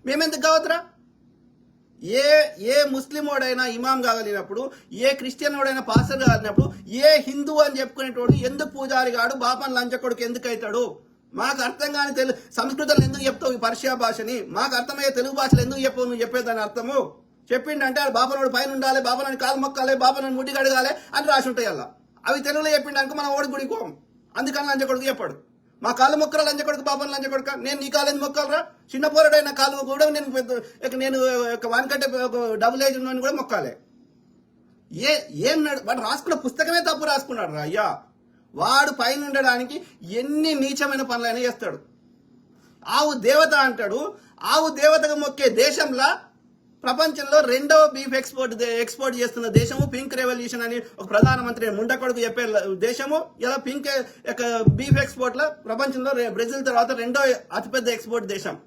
మేమెందుకు కావద్దురా? ఏ ఏ ముస్లిం వాడైనా ఇమాం కాగలిగినప్పుడు, a Christian వాడైనా పాస్టర్ కాగలిగినప్పుడు, ఏ హిందూ అని చెప్పుకునేటోడు ఎందుకు పూజారి కాడు, బాపన్ లంచకొడుకు ఎందుకు అవుతాడు? మాకు అర్థం కాని సంస్కృతంలో ఎందుకు చెప్తావు ఈ పర్షియా భాషని? మాకు అర్థమయ్యే తెలుగు భాషలో ఎందుకు చెప్పవు నువ్వు చెప్పేదాని అర్థము? చెప్పిండంటే బాపనోడు పైన ఉండాలి, బాపనని కాలు మొక్కాలి, బాపనని ముడి కడగాలి అని రాసి ఉంటాయి అలా. అవి తెలుగులో చెప్పిండనుకో మనం ఓడి గుడికోం. అందుకని లంచకొడుకు చెప్పాడు. మా కాలు మొక్కల లంచకొడుకు, బాపన్ లంచకొడుక. నేను నీ కాలు ఎందుకు మొక్కాలరా? చిన్న పోరాడైన కాలు కూడా నేను వానికంటే డబుల్ ఏజ్ ఉన్నాను కూడా మొక్కాలి. ఏం వాడు రాసుకున్న పుస్తకమే తప్పు రాసుకున్నాడు రా అయ్యా. వాడు పైన ఉండడానికి ఎన్ని నీచమైన పనులైనా చేస్తాడు. ఆవు దేవత అంటాడు. ఆవు దేవతగా మొక్కే దేశంలో ప్రపంచంలో రెండవ బీఫ్ ఎక్స్పోర్ట్ చేస్తున్న దేశము పింక్ రెవల్యూషన్ అని ఒక ప్రధానమంత్రి ముండకొడుకు చెప్పే దేశము. ఇలా పింక్ బీఫ్ ఎక్స్పోర్ట్ లో ప్రపంచంలో బ్రెజిల్ తర్వాత రెండో అతిపెద్ద ఎక్స్పోర్ట్ దేశం.